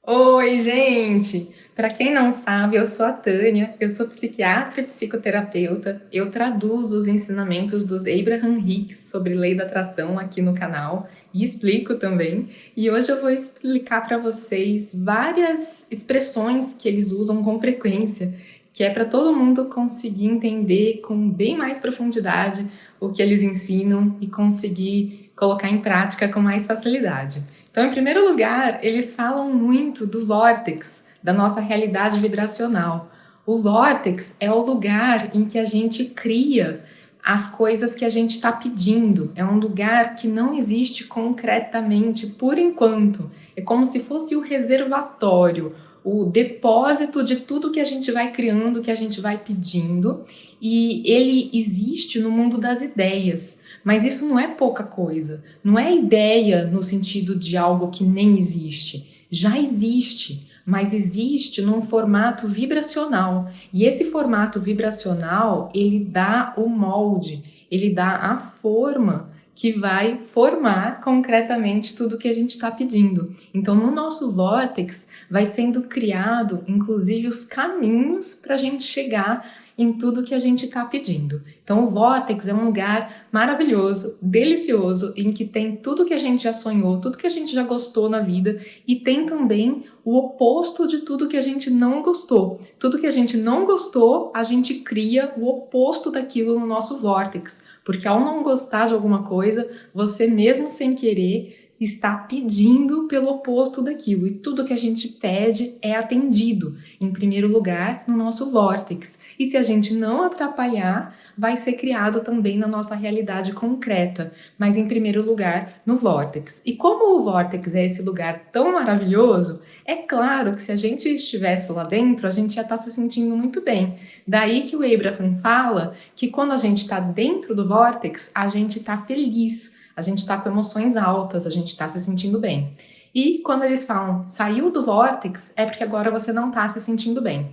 Oi, gente! Para quem não sabe, eu sou a Tânia, eu sou psiquiatra e psicoterapeuta. Eu traduzo os ensinamentos dos Abraham Hicks sobre lei da atração aqui no canal e explico também. E hoje eu vou explicar para vocês várias expressões que eles usam com frequência, que é para todo mundo conseguir entender com bem mais profundidade o que eles ensinam e conseguir colocar em prática com mais facilidade. Então, em primeiro lugar, eles falam muito do vórtex, da nossa realidade vibracional. O vórtex é o lugar em que a gente cria as coisas que a gente está pedindo. É um lugar que não existe concretamente por enquanto. É como se fosse o reservatório, o depósito de tudo que a gente vai criando, que a gente vai pedindo. E ele existe no mundo das ideias. Mas isso não é pouca coisa. Não é ideia no sentido de algo que nem existe. Já existe, mas existe num formato vibracional. E esse formato vibracional, ele dá o molde, ele dá a forma que vai formar concretamente tudo que a gente está pedindo. Então, no nosso vórtex, vai sendo criado, inclusive, os caminhos para a gente chegar em tudo que a gente está pedindo. Então, o vórtex é um lugar maravilhoso, delicioso, em que tem tudo que a gente já sonhou, tudo que a gente já gostou na vida, e tem também o oposto de tudo que a gente não gostou. Tudo que a gente não gostou, a gente cria o oposto daquilo no nosso vórtex, porque ao não gostar de alguma coisa, você mesmo sem querer está pedindo pelo oposto daquilo, e tudo que a gente pede é atendido, em primeiro lugar, no nosso vórtex. E se a gente não atrapalhar, vai ser criado também na nossa realidade concreta, mas em primeiro lugar, no vórtex. E como o vórtex é esse lugar tão maravilhoso, é claro que se a gente estivesse lá dentro, a gente ia estar se sentindo muito bem. Daí que o Abraham fala que quando a gente está dentro do vórtex, a gente está feliz, a gente está com emoções altas, a gente está se sentindo bem. E quando eles falam saiu do vórtex, é porque agora você não está se sentindo bem.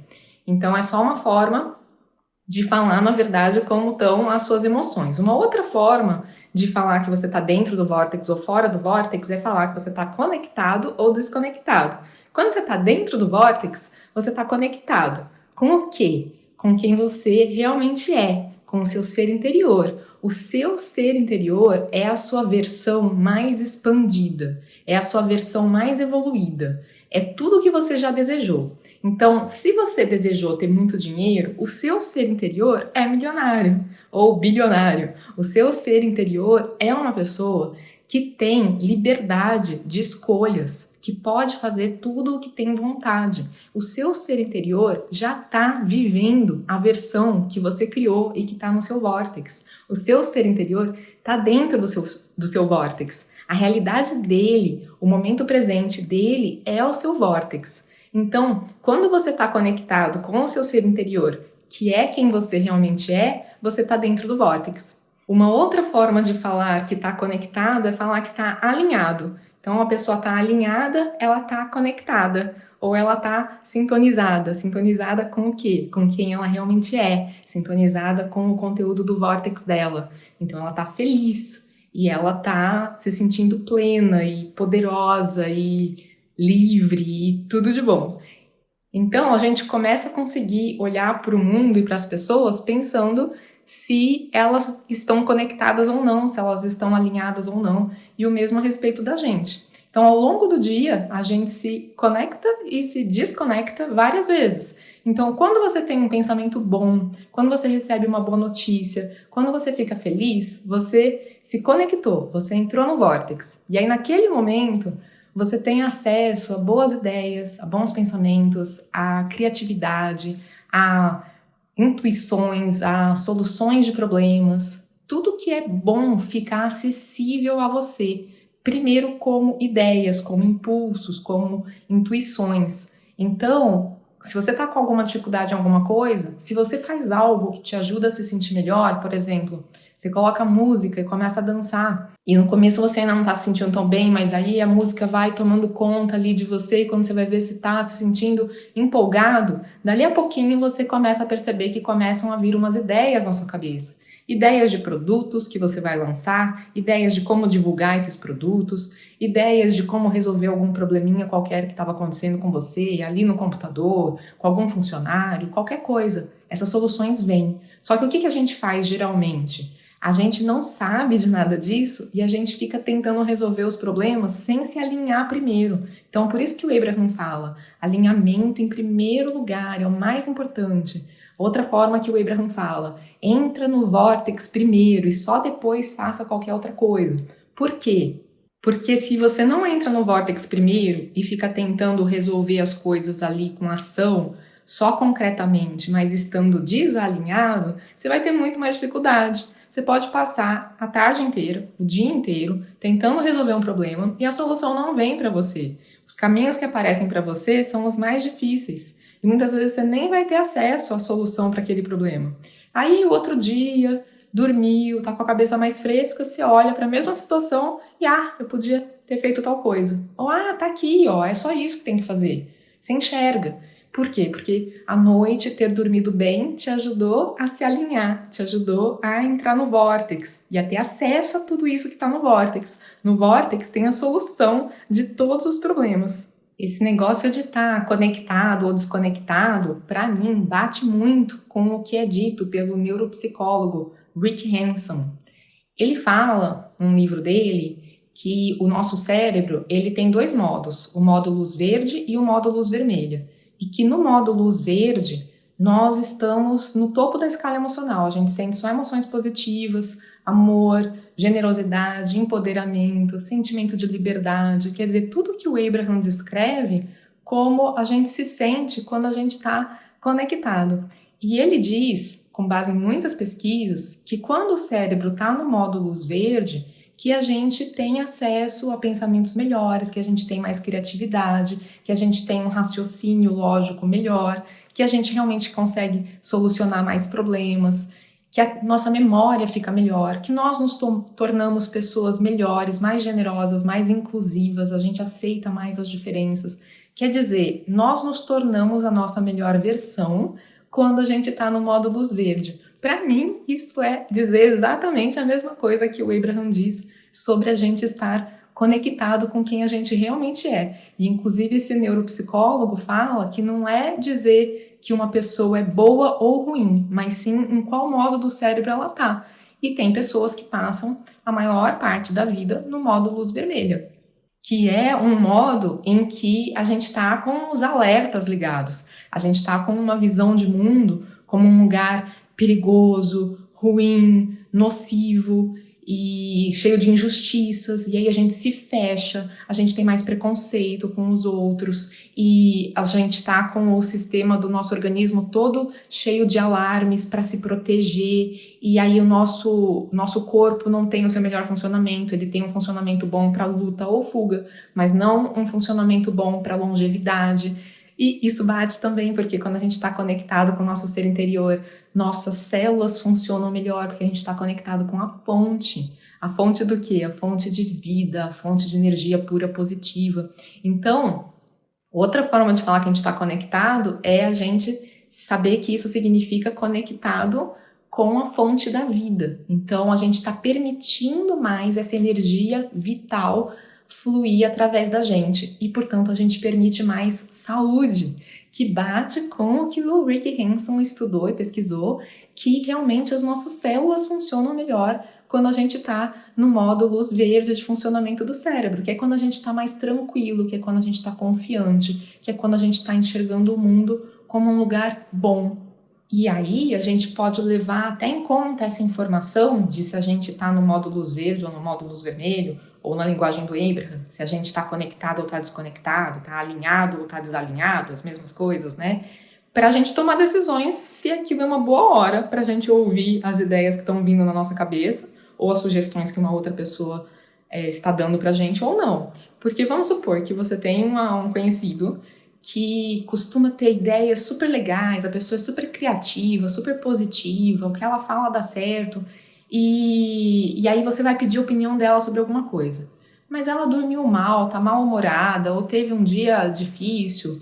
Então é só uma forma de falar, na verdade, como estão as suas emoções. Uma outra forma de falar que você está dentro do vórtex ou fora do vórtex é falar que você está conectado ou desconectado. Quando você está dentro do vórtex, você está conectado. Com o quê? Com quem você realmente é, com o seu ser interior. O seu ser interior é a sua versão mais expandida, é a sua versão mais evoluída, é tudo o que você já desejou. Então, se você desejou ter muito dinheiro, o seu ser interior é milionário ou bilionário. O seu ser interior é uma pessoa que tem liberdade de escolhas, que pode fazer tudo o que tem vontade. O seu ser interior já está vivendo a versão que você criou e que está no seu vórtex. O seu ser interior está dentro do seu vórtex. A realidade dele, o momento presente dele é o seu vórtex. Então, quando você está conectado com o seu ser interior, que é quem você realmente é, você está dentro do vórtex. Uma outra forma de falar que está conectado é falar que está alinhado. Então, a pessoa está alinhada, ela está conectada. Ou ela está sintonizada. Sintonizada com o quê? Com quem ela realmente é. Sintonizada com o conteúdo do vórtex dela. Então, ela está feliz. E ela está se sentindo plena e poderosa e livre e tudo de bom. Então, a gente começa a conseguir olhar para o mundo e para as pessoas pensando se elas estão conectadas ou não, se elas estão alinhadas ou não, e o mesmo a respeito da gente. Então, ao longo do dia, a gente se conecta e se desconecta várias vezes. Então, quando você tem um pensamento bom, quando você recebe uma boa notícia, quando você fica feliz, você se conectou, você entrou no vórtex. E aí, naquele momento, você tem acesso a boas ideias, a bons pensamentos, a criatividade, a intuições, a soluções de problemas. Tudo que é bom ficar acessível a você. Primeiro como ideias, como impulsos, como intuições. Então, se você está com alguma dificuldade em alguma coisa, se você faz algo que te ajuda a se sentir melhor, por exemplo, você coloca música e começa a dançar. E no começo você ainda não está se sentindo tão bem, mas aí a música vai tomando conta ali de você, e quando você vai ver se está se sentindo empolgado, dali a pouquinho você começa a perceber que começam a vir umas ideias na sua cabeça. ideias de produtos que você vai lançar, ideias de como divulgar esses produtos, ideias de como resolver algum probleminha qualquer que estava acontecendo com você, ali no computador, com algum funcionário, qualquer coisa. Essas soluções vêm. Só que o que a gente faz geralmente? A gente não sabe de nada disso e a gente fica tentando resolver os problemas sem se alinhar primeiro. Então, por isso que o Abraham fala, alinhamento em primeiro lugar é o mais importante. Outra forma que o Abraham fala, entra no vórtex primeiro e só depois faça qualquer outra coisa. Por quê? Porque se você não entra no vórtex primeiro e fica tentando resolver as coisas ali com ação, só concretamente, mas estando desalinhado, você vai ter muito mais dificuldade. Você pode passar a tarde inteira, o dia inteiro, tentando resolver um problema e a solução não vem para você. Os caminhos que aparecem para você são os mais difíceis e muitas vezes você nem vai ter acesso à solução para aquele problema. Aí, o outro dia, dormiu, tá com a cabeça mais fresca, você olha para a mesma situação e, eu podia ter feito tal coisa. Ou, tá aqui, é só isso que tem que fazer. Você enxerga. Por quê? Porque à noite ter dormido bem te ajudou a se alinhar, te ajudou a entrar no vórtex e a ter acesso a tudo isso que está no vórtex. No vórtex tem a solução de todos os problemas. Esse negócio de estar conectado ou desconectado, para mim, bate muito com o que é dito pelo neuropsicólogo Rick Hanson. Ele fala, num livro dele, que o nosso cérebro ele tem dois modos, o modo luz verde e o modo luz vermelha. E que no modo luz verde, nós estamos no topo da escala emocional. A gente sente só emoções positivas, amor, generosidade, empoderamento, sentimento de liberdade. Quer dizer, tudo que o Abraham descreve como a gente se sente quando a gente está conectado. E ele diz, com base em muitas pesquisas, que quando o cérebro está no modo luz verde, que a gente tem acesso a pensamentos melhores, que a gente tem mais criatividade, que a gente tem um raciocínio lógico melhor, que a gente realmente consegue solucionar mais problemas, que a nossa memória fica melhor, que nós nos tornamos pessoas melhores, mais generosas, mais inclusivas, a gente aceita mais as diferenças. Quer dizer, nós nos tornamos a nossa melhor versão quando a gente está no modo luz verde. Para mim, isso é dizer exatamente a mesma coisa que o Abraham diz sobre a gente estar conectado com quem a gente realmente é. E, inclusive, esse neuropsicólogo fala que não é dizer que uma pessoa é boa ou ruim, mas sim em qual modo do cérebro ela está. E tem pessoas que passam a maior parte da vida no modo luz vermelha, que é um modo em que a gente está com os alertas ligados, a gente está com uma visão de mundo como um lugar perigoso, ruim, nocivo e cheio de injustiças, e aí a gente se fecha, a gente tem mais preconceito com os outros e a gente está com o sistema do nosso organismo todo cheio de alarmes para se proteger, e aí o nosso corpo não tem o seu melhor funcionamento, ele tem um funcionamento bom para luta ou fuga, mas não um funcionamento bom para longevidade. E isso bate também porque quando a gente está conectado com o nosso ser interior, nossas células funcionam melhor porque a gente está conectado com a fonte. A fonte do quê? A fonte de vida, a fonte de energia pura positiva. Então, outra forma de falar que a gente está conectado é a gente saber que isso significa conectado com a fonte da vida. Então, a gente está permitindo mais essa energia vital fluir através da gente e, portanto, a gente permite mais saúde, que bate com o que o Rick Hanson estudou e pesquisou, que realmente as nossas células funcionam melhor quando a gente está no modo luz verde de funcionamento do cérebro, que é quando a gente está mais tranquilo, que é quando a gente está confiante, que é quando a gente está enxergando o mundo como um lugar bom. E aí a gente pode levar até em conta essa informação de se a gente está no modo luz verde ou no modo luz vermelho, ou na linguagem do Abraham, se a gente está conectado ou está desconectado, está alinhado ou está desalinhado, as mesmas coisas, né? Para a gente tomar decisões se aquilo é uma boa hora para a gente ouvir as ideias que estão vindo na nossa cabeça, ou as sugestões que uma outra pessoa está dando para a gente ou não. Porque vamos supor que você tem um conhecido que costuma ter ideias super legais, a pessoa é super criativa, super positiva, o que ela fala dá certo, e aí você vai pedir a opinião dela sobre alguma coisa. Mas ela dormiu mal, tá mal-humorada, ou teve um dia difícil,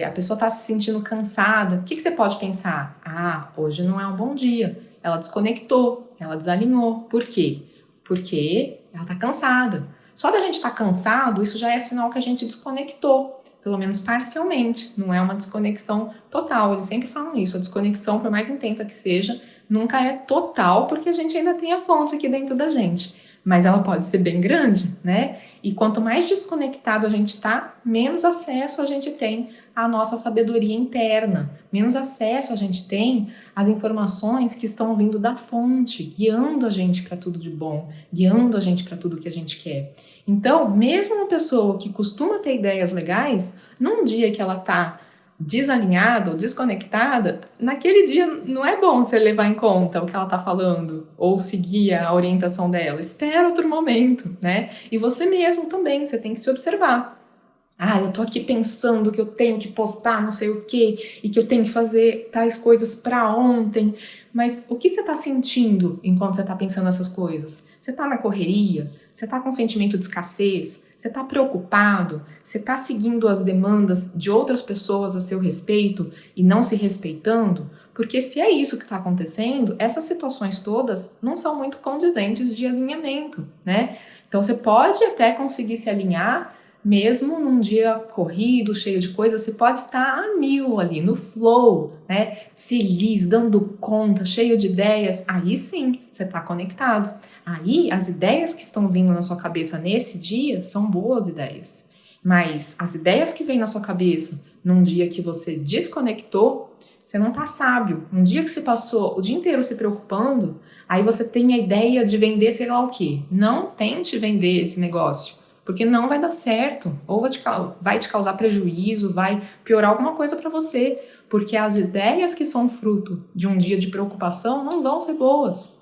a pessoa tá se sentindo cansada. O que você pode pensar? Hoje não é um bom dia. Ela desconectou. ela desalinhou. Por quê? Porque ela está cansada. Só da gente estar cansado, isso já é sinal que a gente desconectou, pelo menos parcialmente. Não é uma desconexão total. Eles sempre falam isso. A desconexão, por mais intensa que seja, nunca é total, porque a gente ainda tem a fonte aqui dentro da gente. Mas ela pode ser bem grande, né? E quanto mais desconectado a gente tá, menos acesso a gente tem à nossa sabedoria interna, menos acesso a gente tem às informações que estão vindo da fonte, guiando a gente para tudo de bom, guiando a gente para tudo que a gente quer. Então, mesmo uma pessoa que costuma ter ideias legais, num dia que ela tá desalinhada ou desconectada, naquele dia não é bom você levar em conta o que ela tá falando ou seguir a orientação dela. Espera outro momento, né? E você mesmo também, você tem que se observar. Ah, eu tô aqui pensando que eu tenho que postar não sei o quê e que eu tenho que fazer tais coisas para ontem, mas o que você tá sentindo enquanto você tá pensando essas coisas? Você tá na correria? Você tá com sentimento de escassez? Você tá preocupado? Você tá seguindo as demandas de outras pessoas a seu respeito e não se respeitando? Porque se é isso que está acontecendo, essas situações todas não são muito condizentes de alinhamento, né? Então você pode até conseguir se alinhar mesmo num dia corrido, cheio de coisas, você pode estar a mil ali, no flow, né? Feliz, dando conta, cheio de ideias. Aí sim, você está conectado. Aí as ideias que estão vindo na sua cabeça nesse dia são boas ideias. Mas as ideias que vêm na sua cabeça num dia que você desconectou, você não está sábio. Um dia que você passou o dia inteiro se preocupando, aí você tem a ideia de vender sei lá o quê. Não tente vender esse negócio. Porque não vai dar certo, ou vai te causar prejuízo, vai piorar alguma coisa para você, porque as ideias que são fruto de um dia de preocupação não vão ser boas.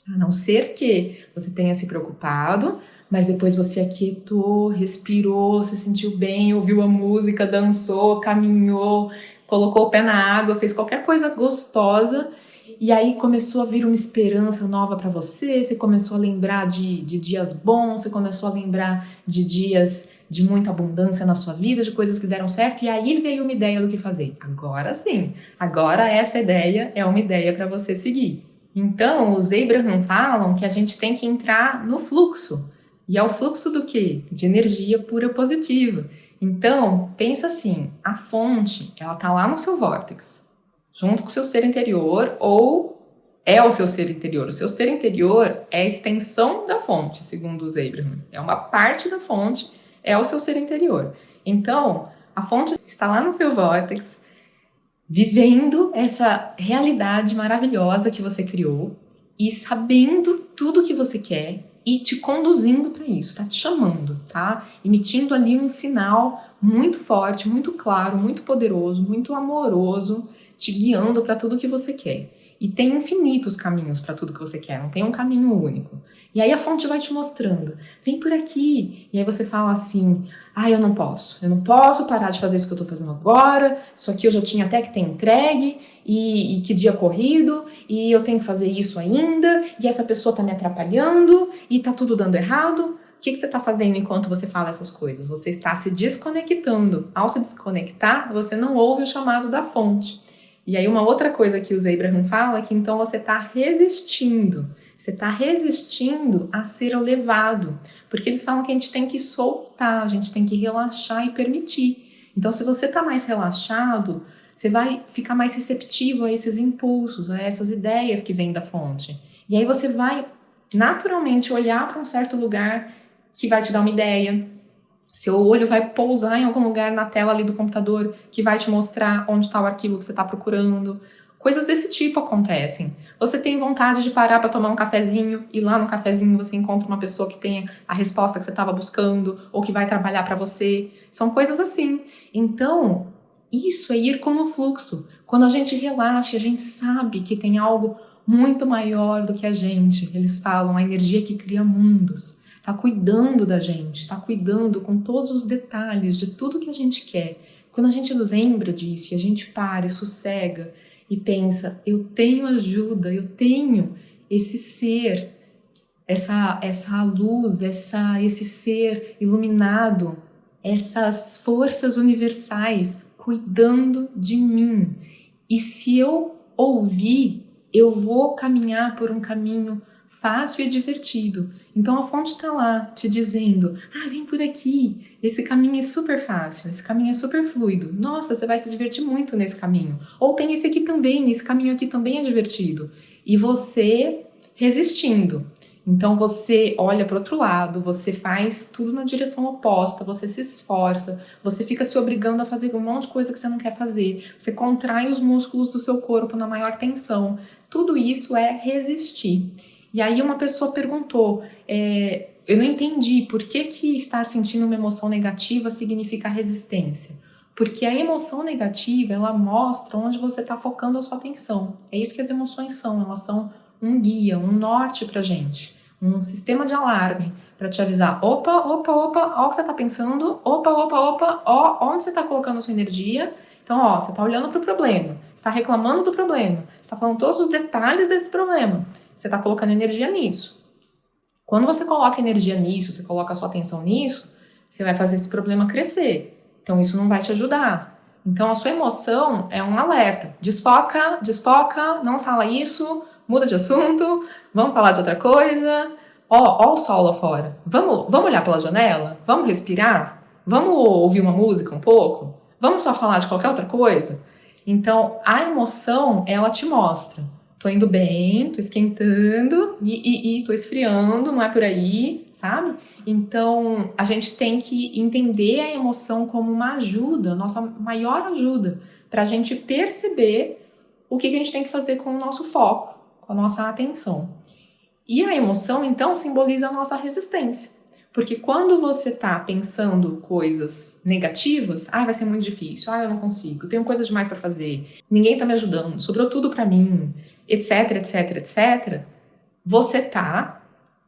A não ser que você tenha se preocupado, mas depois você aquietou, respirou, se sentiu bem, ouviu a música, dançou, caminhou, colocou o pé na água, fez qualquer coisa gostosa. E aí começou a vir uma esperança nova para você, você começou a lembrar de dias bons, você começou a lembrar de dias de muita abundância na sua vida, de coisas que deram certo, e aí veio uma ideia do que fazer. Agora sim, agora essa ideia é uma ideia para você seguir. Então, os Abraham falam que a gente tem que entrar no fluxo. E é o fluxo do quê? De energia pura positiva. Então, pensa assim, a fonte, ela tá lá no seu vórtex, junto com o seu ser interior, ou é o seu ser interior. O seu ser interior é a extensão da fonte, segundo os Abraham. É uma parte da fonte, é o seu ser interior. Então, a fonte está lá no seu vórtex, vivendo essa realidade maravilhosa que você criou e sabendo tudo que você quer e te conduzindo para isso, tá te chamando, tá? Emitindo ali um sinal muito forte, muito claro, muito poderoso, muito amoroso, te guiando para tudo que você quer. E tem infinitos caminhos para tudo que você quer, não tem um caminho único. E aí a fonte vai te mostrando, vem por aqui. E aí você fala assim, eu não posso parar de fazer isso que eu tô fazendo agora, isso aqui eu já tinha até que ter entregue, e que dia corrido, e eu tenho que fazer isso ainda, e essa pessoa tá me atrapalhando, e tá tudo dando errado. O que você está fazendo enquanto você fala essas coisas? Você está se desconectando. Ao se desconectar, você não ouve o chamado da fonte. E aí uma outra coisa que o Abraham fala é que então você está resistindo. Você está resistindo a ser levado. Porque eles falam que a gente tem que soltar, a gente tem que relaxar e permitir. Então se você está mais relaxado, você vai ficar mais receptivo a esses impulsos, a essas ideias que vêm da fonte. E aí você vai naturalmente olhar para um certo lugar que vai te dar uma ideia. Seu olho vai pousar em algum lugar na tela ali do computador que vai te mostrar onde está o arquivo que você está procurando. Coisas desse tipo acontecem. Você tem vontade de parar para tomar um cafezinho e lá no cafezinho você encontra uma pessoa que tenha a resposta que você estava buscando ou que vai trabalhar para você. São coisas assim. Então, isso é ir com o fluxo. Quando a gente relaxa, a gente sabe que tem algo muito maior do que a gente. Eles falam a energia que cria mundos. Está cuidando da gente, está cuidando com todos os detalhes de tudo que a gente quer. Quando a gente lembra disso e a gente para e sossega e pensa, eu tenho ajuda, eu tenho esse ser, essa luz, esse ser iluminado, essas forças universais cuidando de mim. E se eu ouvir eu vou caminhar por um caminho fácil e divertido. Então a fonte está lá te dizendo, vem por aqui, esse caminho é super fácil, esse caminho é super fluido, nossa, você vai se divertir muito nesse caminho. Ou tem esse aqui também, esse caminho aqui também é divertido. E você resistindo. Então você olha para o outro lado, você faz tudo na direção oposta, você se esforça, você fica se obrigando a fazer um monte de coisa que você não quer fazer, você contrai os músculos do seu corpo na maior tensão. Tudo isso é resistir. E aí uma pessoa perguntou, eu não entendi por que estar sentindo uma emoção negativa significa resistência. Porque a emoção negativa, ela mostra onde você está focando a sua atenção. É isso que as emoções são, elas são um guia, um norte pra gente. Um sistema de alarme para te avisar, opa, ó o que você está pensando, opa, ó onde você está colocando a sua energia. Então, ó, você está olhando para o problema, você está reclamando do problema, você está falando todos os detalhes desse problema, você está colocando energia nisso. Quando você coloca energia nisso, você coloca a sua atenção nisso, você vai fazer esse problema crescer. Então, isso não vai te ajudar. Então, a sua emoção é um alerta. Desfoca, não fala isso, muda de assunto, vamos falar de outra coisa. Ó o sol lá fora. Vamos olhar pela janela? Vamos respirar? Vamos ouvir uma música um pouco? Vamos só falar de qualquer outra coisa? Então, a emoção, ela te mostra. Tô indo bem, tô esquentando e tô esfriando, não é por aí, sabe? Então, a gente tem que entender a emoção como uma ajuda, nossa maior ajuda, pra gente perceber o que a gente tem que fazer com o nosso foco, com a nossa atenção. E a emoção, então, simboliza a nossa resistência. Porque quando você está pensando coisas negativas, vai ser muito difícil, eu não consigo, tenho coisas demais para fazer, ninguém está me ajudando, sobrou tudo para mim, etc, você está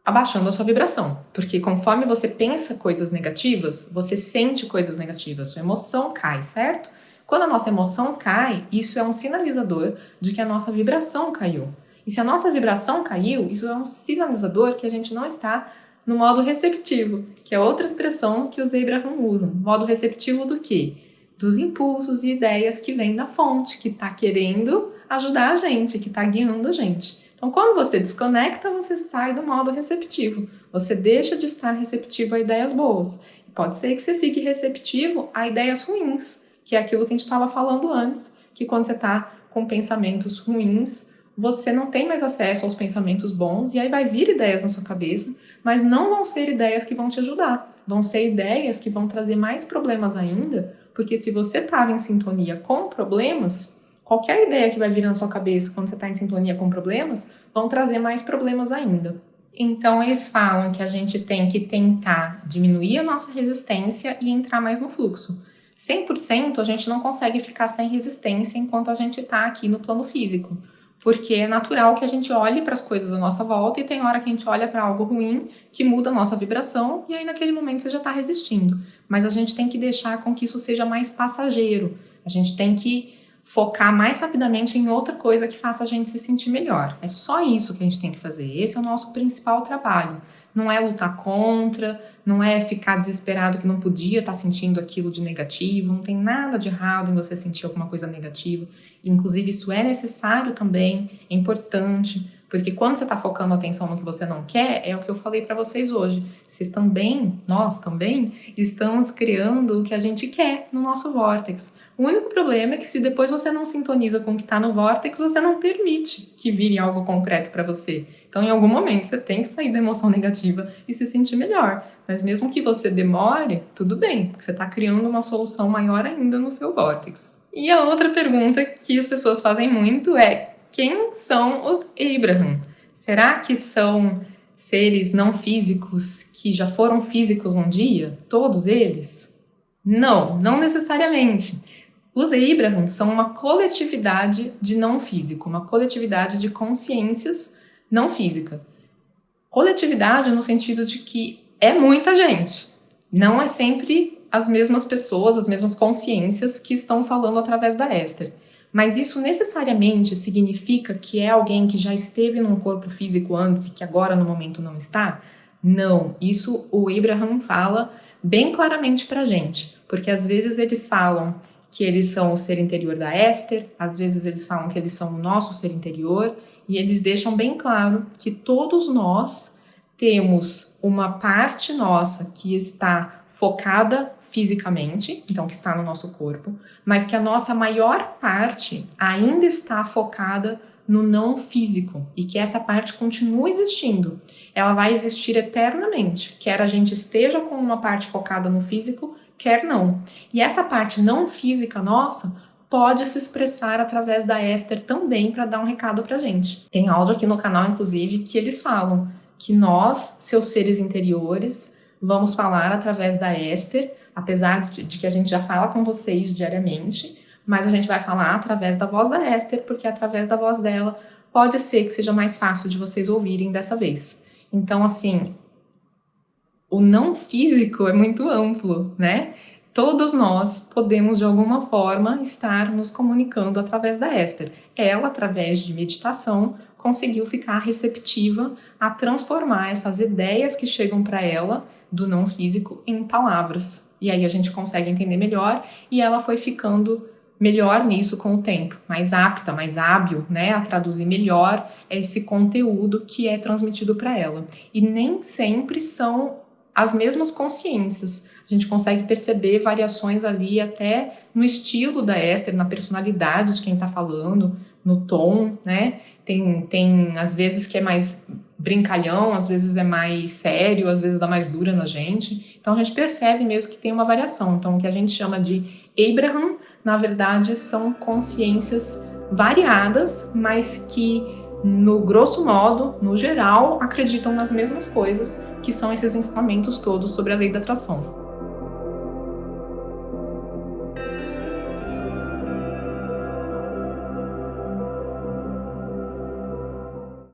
abaixando a sua vibração. Porque conforme você pensa coisas negativas, você sente coisas negativas, sua emoção cai, certo? Quando a nossa emoção cai, isso é um sinalizador de que a nossa vibração caiu. E se a nossa vibração caiu, isso é um sinalizador que a gente não está no modo receptivo, que é outra expressão que os Abraham usam. Modo receptivo do quê? Dos impulsos e ideias que vêm da fonte, que está querendo ajudar a gente, que está guiando a gente. Então, quando você desconecta, você sai do modo receptivo. Você deixa de estar receptivo a ideias boas. Pode ser que você fique receptivo a ideias ruins, que é aquilo que a gente estava falando antes, que quando você está com pensamentos ruins, você não tem mais acesso aos pensamentos bons, e aí vai vir ideias na sua cabeça, mas não vão ser ideias que vão te ajudar. Vão ser ideias que vão trazer mais problemas ainda, porque se você estava em sintonia com problemas, qualquer ideia que vai vir na sua cabeça quando você está em sintonia com problemas, vão trazer mais problemas ainda. Então, eles falam que a gente tem que tentar diminuir a nossa resistência e entrar mais no fluxo. 100% a gente não consegue ficar sem resistência enquanto a gente está aqui no plano físico. Porque é natural que a gente olhe para as coisas à nossa volta e tem hora que a gente olha para algo ruim que muda a nossa vibração e aí naquele momento você já está resistindo. Mas a gente tem que deixar com que isso seja mais passageiro. A gente tem que focar mais rapidamente em outra coisa que faça a gente se sentir melhor. É só isso que a gente tem que fazer. Esse é o nosso principal trabalho. Não é lutar contra, não é ficar desesperado que não podia estar sentindo aquilo de negativo, não tem nada de errado em você sentir alguma coisa negativa. Inclusive, isso é necessário também, é importante, porque quando você está focando a atenção no que você não quer, é o que eu falei para vocês hoje. Vocês também, nós também, estamos criando o que a gente quer no nosso vórtex. O único problema é que se depois você não sintoniza com o que está no vórtex, você não permite que vire algo concreto para você. Então, em algum momento, você tem que sair da emoção negativa e se sentir melhor. Mas mesmo que você demore, tudo bem, porque você está criando uma solução maior ainda no seu vórtex. E a outra pergunta que as pessoas fazem muito é: quem são os Abraham? Será que são seres não físicos que já foram físicos um dia? Todos eles? Não necessariamente. Os Abraham são uma coletividade de não físico, uma coletividade de consciências não física. Coletividade no sentido de que é muita gente. Não é sempre as mesmas pessoas, as mesmas consciências que estão falando através da Esther. Mas isso necessariamente significa que é alguém que já esteve num corpo físico antes e que agora no momento não está? Não, isso o Abraham fala bem claramente pra gente. Porque às vezes eles falam que eles são o ser interior da Esther, às vezes eles falam que eles são o nosso ser interior, e eles deixam bem claro que todos nós temos uma parte nossa que está focada fisicamente, então que está no nosso corpo, mas que a nossa maior parte ainda está focada no não físico, e que essa parte continua existindo. Ela vai existir eternamente, quer a gente esteja com uma parte focada no físico, quer não. E essa parte não física nossa pode se expressar através da Esther também para dar um recado pra gente. Tem áudio aqui no canal, inclusive, que eles falam que nós, seus seres interiores, vamos falar através da Esther, apesar de que a gente já fala com vocês diariamente, mas a gente vai falar através da voz da Esther, porque através da voz dela pode ser que seja mais fácil de vocês ouvirem dessa vez. Então, assim, o não físico é muito amplo, né? Todos nós podemos, de alguma forma, estar nos comunicando através da Esther. Ela, através de meditação, conseguiu ficar receptiva a transformar essas ideias que chegam para ela do não físico em palavras. E aí a gente consegue entender melhor, e ela foi ficando melhor nisso com o tempo, mais apta, mais hábil, né, a traduzir melhor esse conteúdo que é transmitido para ela. E nem sempre são as mesmas consciências. A gente consegue perceber variações ali até no estilo da Esther, na personalidade de quem está falando, no tom, né? Tem às vezes que é mais brincalhão, às vezes é mais sério, às vezes dá mais dura na gente. Então a gente percebe mesmo que tem uma variação. Então o que a gente chama de Abraham, na verdade, são consciências variadas, mas que, no grosso modo, no geral, acreditam nas mesmas coisas, que são esses ensinamentos todos sobre a lei da atração.